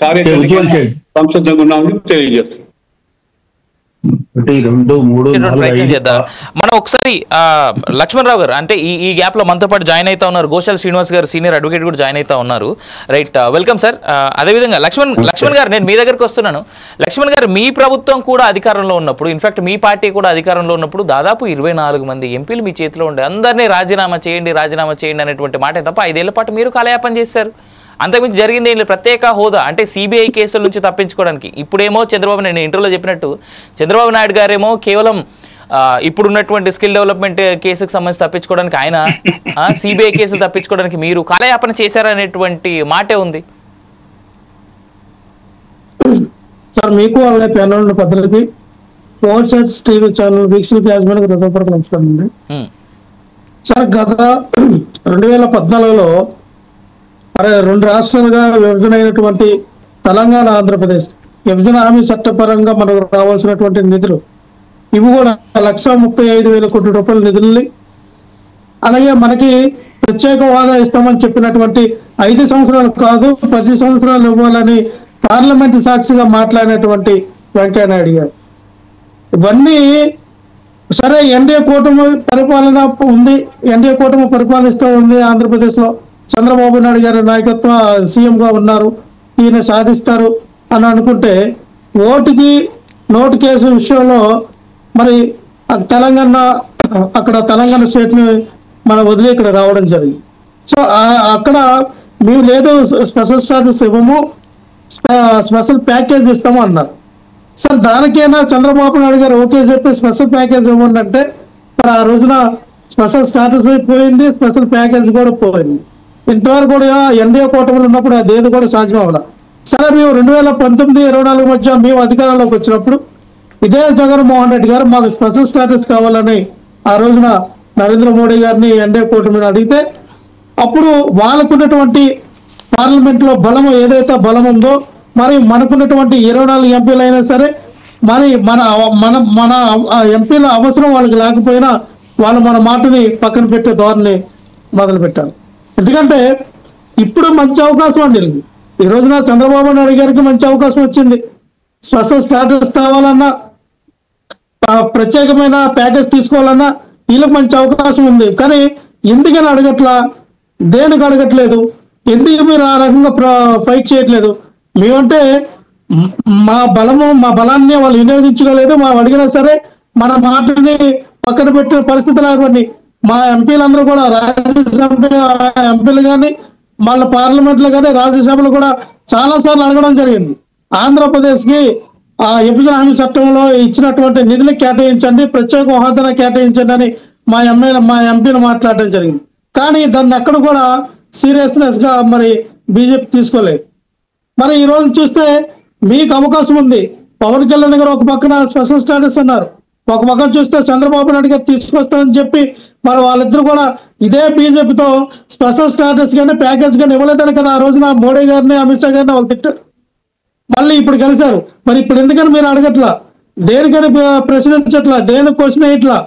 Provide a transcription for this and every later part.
కార్యక్రమం సంసిద్ధంగా ఉన్నామని తెలియజేస్తుంది. ప్రయత్నం చేద్దాం మనం ఒకసారి. లక్ష్మణ్ రావు గారు, అంటే ఈ గ్యాప్ లో మనతో పాటు జాయిన్ అవుతా ఉన్నారు గోశాల శ్రీనివాస్ గారు, సీనియర్ అడ్వకేట్ కూడా జాయిన్ అవుతా ఉన్నారు. Right, welcome sir. అదేవిధంగా లక్ష్మణ్ గారు, నేను మీ దగ్గరకు వస్తున్నాను. లక్ష్మణ్ గారు, మీ ప్రభుత్వం కూడా అధికారంలో ఉన్నప్పుడు, ఇన్ఫాక్ట్ మీ పార్టీ కూడా అధికారంలో ఉన్నప్పుడు దాదాపు 24 మంది ఎంపీలు మీ చేతిలో ఉండే, అందరినీ రాజీనామా చేయండి అనేటువంటి మాట తప్ప 5 ఏళ్ల పాటు మీరు కాలయాపన చేశారు. అంతకుమించి జరిగింది ఏంటి? ప్రత్యేక హోదా అంటే సిబిఐ కేసుల నుంచి తప్పించుకోవడానికి. ఇప్పుడేమో చంద్రబాబు, నేను ఇంటర్వ్యూలో చెప్పినట్టు చంద్రబాబు నాయుడు గారేమో కేవలం ఇప్పుడున్నటువంటి స్కిల్ డెవలప్మెంట్ కేసుకు సంబంధించి తప్పించుకోవడానికి ఆయన, సిబిఐ కేసులు తప్పించుకోవడానికి మీరు కాలయాపన చేశారనేటువంటి మాటే ఉంది. సార్, మీకు అలాగే ప్యానల్ పద్ధతికి ఫోర్ సెట్స్ టీవీ ఛానల్ వీక్షకులకు యాజమాన్యానికి హృదయపూర్వక నమస్కారం అండి. సార్, గత 2014లో 2 రాష్ట్రాలుగా విభజన అయినటువంటి తెలంగాణ, ఆంధ్రప్రదేశ్ విభజన హామీ చట్టపరంగా మనకు రావాల్సినటువంటి నిధులు ఇవి కూడా 1,35,000 కోట్ల రూపాయల నిధుల్ని, అలాగే మనకి ప్రత్యేక హోదా ఇస్తామని చెప్పినటువంటి 5 సంవత్సరాలు కాదు 10 సంవత్సరాలు ఇవ్వాలని పార్లమెంట్ సాక్షిగా మాట్లాడినటువంటి వెంకయ్యనాయుడు గారు. ఇవన్నీ సరే, ఎన్డీఏ కూటమి పరిపాలన ఉంది, ఎన్డీఏ కూటమి పరిపాలిస్తూ ఉంది ఆంధ్రప్రదేశ్లో, చంద్రబాబు నాయుడు గారి నాయకత్వం సీఎంగా ఉన్నారు, ఈయన సాధిస్తారు అని అనుకుంటే ఓటుకి నోటు కేసు విషయంలో మరి తెలంగాణ స్టేట్ని మనం వదిలి ఇక్కడ రావడం జరిగింది. సో అక్కడ మేము లేదు స్పెషల్ స్టాటస్ ఇవ్వము, స్పెషల్ ప్యాకేజ్ ఇస్తాము అన్నారు. సార్, దానికైనా చంద్రబాబు నాయుడు గారు ఓకే చెప్పి స్పెషల్ ప్యాకేజ్ ఇవ్వండి అంటే మరి ఆ రోజున స్పెషల్ స్టాటస్ పోయింది, స్పెషల్ ప్యాకేజ్ కూడా పోయింది. ఇంతవరకు కూడా ఎన్డీఏ కూటమిలో ఉన్నప్పుడు అదేది కూడా సాధ్యం అవ్వాలి. సరే, మేము 2019-24 మధ్య మేము అధికారంలోకి వచ్చినప్పుడు ఇదే జగన్మోహన్ రెడ్డి గారు మాకు స్పెషల్ స్టాటస్ కావాలని ఆ రోజున నరేంద్ర మోడీ గారిని ఎన్డీఏ కూటమిని అడిగితే, అప్పుడు వాళ్ళకున్నటువంటి పార్లమెంట్లో బలం ఏదైతే బలం ఉందో, మరి మనకున్నటువంటి 24 ఎంపీలు అయినా సరే మరి మన ఎంపీల అవసరం వాళ్ళకి లేకపోయినా వాళ్ళు మన మాటని పక్కన పెట్టే ధోరణి మొదలు పెట్టారు. ఎందుకంటే ఇప్పుడు మంచి అవకాశం అండి. ఈ రోజున చంద్రబాబు నాయుడు గారికి మంచి అవకాశం వచ్చింది. స్పెషల్ స్టాటస్ కావాలన్నా, ప్రత్యేకమైన ప్యాకేజ్ తీసుకోవాలన్నా వీళ్ళకి మంచి అవకాశం ఉంది. కానీ ఎందుకని అడగట్లా, దేనికి అడగట్లేదు, ఎందుకు మీరు ఆ రకంగా ఫైట్ చేయట్లేదు? మేమంటే మా బలాన్ని వాళ్ళు వినియోగించుకోలేదు, మేము అడిగినా సరే మన మాటని పక్కన పెట్టిన పరిస్థితులు ఏర్పడి మా ఎంపీలందరూ కూడా రాజ్యసభ ఎంపీలు కానీ వాళ్ళ పార్లమెంట్లో కానీ రాజ్యసభలో కూడా చాలా సార్లు అడగడం జరిగింది. ఆంధ్రప్రదేశ్కి విభజన హామీ చట్టంలో ఇచ్చినటువంటి నిధులు కేటాయించండి, ప్రత్యేక హోదా కేటాయించండి అని మా ఎంపీలు మాట్లాడడం జరిగింది. కానీ దాన్ని ఎక్కడ కూడా సీరియస్నెస్ గా మరి బీజేపీ తీసుకోలేదు. మరి ఈ రోజు చూస్తే మీకు అవకాశం ఉంది. పవన్ కళ్యాణ్ గారు ఒక పక్కన స్పెషల్ స్టాటస్ అన్నారు, ఒక పక్కన చూస్తే చంద్రబాబు నాయుడు గారు తీసుకొస్తారని చెప్పి మరి వాళ్ళిద్దరు కూడా ఇదే బీజేపీతో స్పెషల్ స్టాటస్ కానీ ప్యాకేజ్ కానీ ఇవ్వలేదని కదా ఆ రోజున మోడీ గారిని అమిత్ షా గారిని వాళ్ళు తిట్టారు. మళ్ళీ ఇప్పుడు కలిశారు. మరి ఇప్పుడు ఎందుకని మీరు అడగట్లా, దేనికని ప్రశ్నించట్లా, దేనికి క్వశ్చన్ వేయట్లా?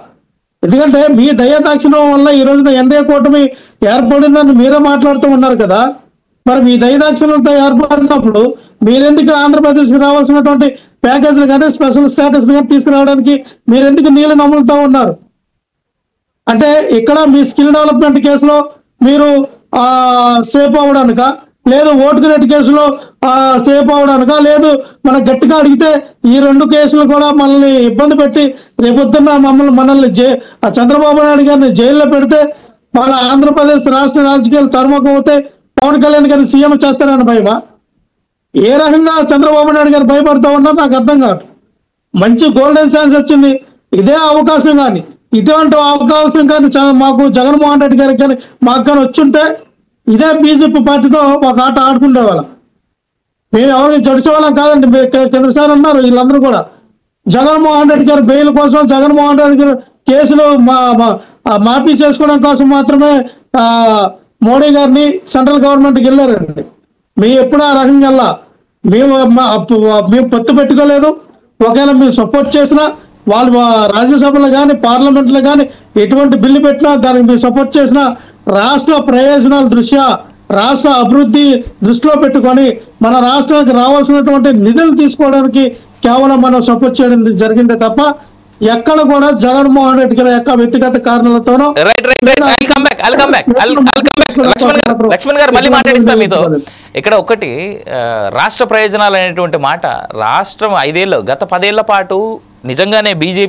ఎందుకంటే మీ దయాదాక్షిణ్యం వల్ల ఈ రోజున ఎన్డీఏ కూటమి ఏర్పడిందని మీరే మాట్లాడుతూ ఉన్నారు కదా. మరి మీ దయాదాక్షిణ్యంతో ఏర్పడినప్పుడు మీరెందుకు ఆంధ్రప్రదేశ్కి రావాల్సినటువంటి ప్యాకేజీలు కానీ స్పెషల్ స్టాటస్ కానీ తీసుకురావడానికి మీరెందుకు నీళ్ళు నమ్ములుతూ ఉన్నారు? అంటే ఇక్కడ మీ స్కిల్ డెవలప్మెంట్ కేసులో మీరు సేఫ్ అవడానిక, లేదు ఓటుకు నెట్ కేసులో సేఫ్ అవడానిక, లేదు మనం గట్టిగా అడిగితే ఈ 2 కేసులు కూడా మనల్ని ఇబ్బంది పెట్టి రేపొద్దున్న మనల్ని చంద్రబాబు నాయుడు గారిని జైల్లో పెడితే మన ఆంధ్రప్రదేశ్ రాష్ట్ర రాజకీయాలు తరుమకపోతే పవన్ కళ్యాణ్ గారిని సీఎం చేస్తారని భయమా? ఏ రకంగా చంద్రబాబు నాయుడు గారు భయపడుతూ ఉన్నారు నాకు అర్థం కాదు. మంచి గోల్డెన్ ఛాన్స్ వచ్చింది, ఇదే అవకాశం కానీ ఇటువంటి అవకాశం కానీ మాకు జగన్మోహన్ రెడ్డి గారికి కానీ మాకు కానీ వచ్చుంటే ఇదే బీజేపీ పార్టీతో ఒక ఆట ఆడుకునే వాళ్ళం. మేము ఎవరికి జడిసే వాళ్ళం కాదండి. కిందసారి ఉన్నారు వీళ్ళందరూ కూడా జగన్మోహన్ రెడ్డి గారి బెయిల్ కోసం, జగన్మోహన్ రెడ్డి గారి కేసులు మాఫీ చేసుకోవడం కోసం మాత్రమే మోడీ గారిని సెంట్రల్ గవర్నమెంట్కి వెళ్ళారండి. మేము ఎప్పుడు ఆ రకంగా వెళ్ళా, మేము పొత్తు పెట్టుకోలేదు. ఒకవేళ మేము సపోర్ట్ చేసినా వాళ్ళు రాజ్యసభలో కానీ పార్లమెంట్లో కానీ ఎటువంటి బిల్లు పెట్టినా దానికి మేము సపోర్ట్ చేసినా రాష్ట్ర ప్రయోజనాల దృష్ట్యా రాష్ట్ర అభివృద్ధి దృష్టిలో పెట్టుకొని మన రాష్ట్రానికి రావాల్సినటువంటి నిధులు తీసుకోవడానికి కేవలం మనం సపోర్ట్ చేయడం జరిగిందే తప్ప ఎక్కడ కూడా జగన్మోహన్ రెడ్డి గారి యొక్క వ్యక్తిగత కారణాలతోనో లక్ష్మణ్ గారు మళ్ళీ మాట్లాడిస్తా మీతో. ఇక్కడ ఒకటి రాష్ట్ర ప్రయోజనాలు అనేటువంటి మాట, రాష్ట్రం 5 ఏళ్ళు గత 10 ఏళ్ల పాటు నిజంగానే బీజేపీ